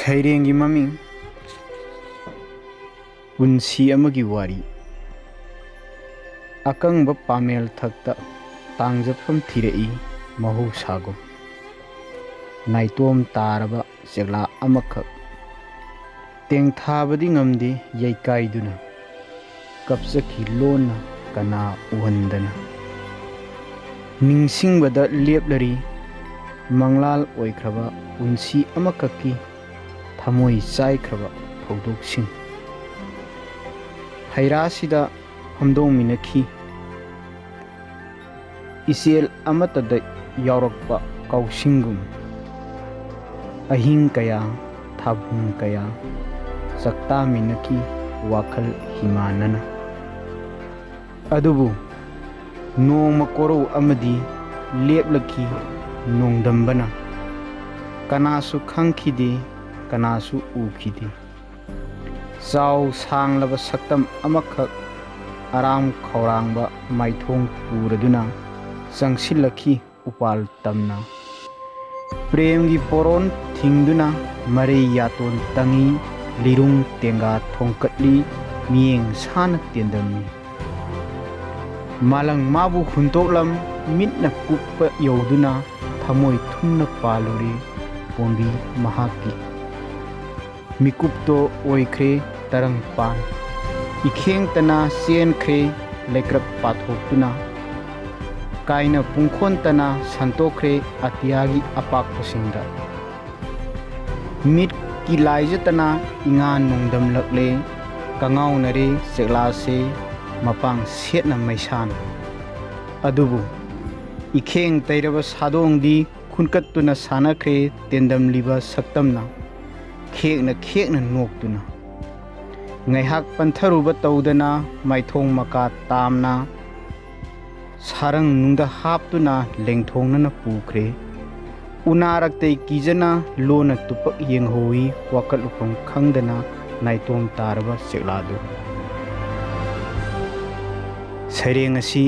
ꯁꯩꯔꯦꯡꯒꯤ ꯃꯃꯤꯡ ꯄꯨꯟꯁꯤ ꯑꯃꯒꯤ ꯋꯥꯔꯤ ꯑꯀꯪꯕ ꯄꯥꯃꯦꯜ ꯊꯛꯇ ꯇꯥꯡꯖꯐꯝ ꯊꯤꯔꯛꯏ ꯃꯍꯧꯁꯥꯒꯨꯝ ꯅꯥꯏꯇꯣꯝ ꯇꯥꯔꯕ ꯆꯦꯛꯂꯥ ꯑꯃꯈꯛ ꯇꯦꯡꯊꯥꯕꯗꯤ ꯉꯝꯗꯦ ꯌꯩꯀꯥꯏꯗꯨꯅ ꯀꯞꯆꯈꯤ ꯂꯣꯟꯅ ꯀꯅꯥ ꯎꯍꯟꯗꯅ ꯅꯤꯡꯁꯤꯡꯕꯗ ꯂꯦꯞꯂꯔꯤ ꯃꯪꯂꯥꯜ ꯑꯣꯏꯈ꯭ꯔꯕ ꯄꯨꯟꯁꯤ ꯑꯃꯈꯛꯀꯤ ꯊꯃꯣꯏ ꯆꯥꯏꯈ꯭ꯔꯕ ꯊꯧꯗꯣꯛꯁꯤꯡ ꯍꯩꯔꯥꯁꯤꯗ ꯐꯝꯗꯣꯡꯃꯤꯟꯅꯈꯤ ꯏꯆꯦꯜ ꯑꯃꯠꯇꯗ ꯌꯥꯎꯔꯛꯄ ꯀꯥꯎꯁꯤꯡꯒꯨꯝ ꯑꯍꯤꯡ ꯀꯌꯥ ꯊꯥꯕꯨꯡ ꯀꯌꯥ ꯆꯥꯛꯇꯥꯃꯤꯟꯅꯈꯤ ꯋꯥꯈꯜ ꯍꯤꯃꯥꯟꯅꯅ ꯑꯗꯨꯕꯨ ꯅꯣꯡꯃ ꯀꯣꯔꯧ ꯑꯃꯗꯤ ꯂꯦꯞꯂꯛꯈꯤ ꯅꯣꯡꯗꯝꯕꯅ ꯀꯅꯥꯁꯨ ꯈꯪꯈꯤꯗꯦ ꯀꯅꯥꯁꯨ ꯎꯈꯤꯗꯦ ꯆꯥꯎ ꯁꯥꯡꯂꯕ ꯁꯛꯇꯝ ꯑꯃꯈꯛ ꯑꯔꯥꯝ ꯈꯧꯔꯥꯡꯕ ꯃꯥꯏꯊꯣꯡ ꯄꯨꯔꯗꯨꯅ ꯆꯪꯁꯤꯜꯂꯛꯈꯤ ꯎꯄꯥꯜ ꯇꯝꯅ ꯄ꯭ꯔꯦꯝꯒꯤ ꯄꯣꯔꯣꯟ ꯊꯤꯡꯗꯨꯅ ꯃꯔꯩ ꯌꯥꯇꯣꯟ ꯇꯪꯉꯤ ꯂꯤꯔꯨꯡ ꯇꯦꯡꯒꯥ ꯊꯣꯡꯀꯠꯂꯤ ꯃꯤꯠꯌꯦꯡ ꯁꯥꯅ ꯇꯦꯟꯗꯝꯃꯤ ꯃꯥꯂꯪ ꯃꯥꯕꯨ ꯍꯨꯟꯇꯣꯛꯂꯝ ꯃꯤꯠꯅ ꯀꯨꯞꯄ ꯌꯧꯗꯨꯅ ꯊꯃꯣꯏ ꯊꯨꯝꯅ ꯄꯥꯜꯂꯨꯔꯦ ꯄꯣꯝꯕꯤ ꯃꯍꯥꯛꯀꯤ ꯃꯤꯀꯨꯞꯇꯣ ꯑꯣꯏꯈ꯭ꯔꯦ ꯇꯔꯪꯄꯥꯟ ꯏꯈꯦꯡꯇꯅ ꯆꯦꯟꯈ꯭ꯔꯦ ꯂꯩꯀ꯭ꯔꯛ ꯄꯥꯊꯣꯛꯇꯨꯅ ꯀꯥꯏꯅ ꯄꯨꯡꯈꯣꯟꯇꯅ ꯁꯟꯇꯣꯛꯈ꯭ꯔꯦ ꯑꯇꯤꯌꯥꯒꯤ ꯑꯄꯥꯛꯄꯁꯤꯡꯗ ꯃꯤꯠꯀꯤ ꯂꯥꯏꯖꯇꯅ ꯏꯉꯥ ꯅꯣꯡꯗꯝꯂꯛꯂꯦ ꯀꯉꯥꯎꯅꯔꯦ ꯆꯦꯛꯂꯥꯁꯦ ꯃꯄꯥꯡ ꯁꯦꯠꯅ ꯃꯩꯁꯥꯅ ꯑꯗꯨꯕꯨ ꯏꯈꯦꯡ ꯇꯩꯔꯕ ꯁꯥꯗꯣꯡꯗꯤ ꯈꯨꯟꯀꯠꯇꯨꯅ ꯁꯥꯟꯅꯈ꯭ꯔꯦ ꯇꯦꯟꯗꯝꯂꯤꯕ ꯁꯛꯇꯝꯅ ꯈꯦꯛꯅ ꯈꯦꯛꯅ ꯅꯣꯛꯇꯨꯅ ꯉꯥꯏꯍꯥꯛ ꯄꯟꯊꯔꯨꯕ ꯇꯧꯗꯅ ꯃꯥꯏꯊꯣꯡ ꯃꯀꯥ ꯇꯥꯝꯅ ꯁꯥꯔꯪꯅꯨꯡꯗ ꯍꯥꯞꯇꯨꯅ ꯂꯦꯡꯊꯣꯡꯅꯅ ꯄꯨꯈ꯭ꯔꯦ ꯎꯅꯥꯔꯛꯇꯩ ꯀꯤꯖꯅ ꯂꯣꯟꯅ ꯇꯨꯄꯛ ꯌꯦꯡꯍꯧꯏ ꯋꯥꯀꯠꯂꯨꯐꯝ ꯈꯪꯗꯅ ꯅꯥꯏꯇꯣꯝ ꯇꯥꯔꯕ ꯆꯦꯛꯂꯥꯗꯨ ꯁꯩꯔꯦꯡ ꯑꯁꯤ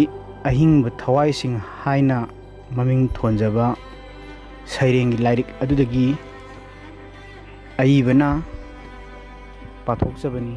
ꯑꯍꯤꯡꯕ ꯊꯋꯥꯏꯁꯤꯡ ꯍꯥꯏꯅ ꯃꯃꯤꯡ ꯊꯣꯟꯖꯕ ꯁꯩꯔꯦꯡꯒꯤ ꯂꯥꯏꯔꯤꯛ ꯑꯗꯨꯗꯒꯤ ꯑꯏꯕꯅ ꯄꯥꯊꯣꯛꯆꯕꯅꯤ꯫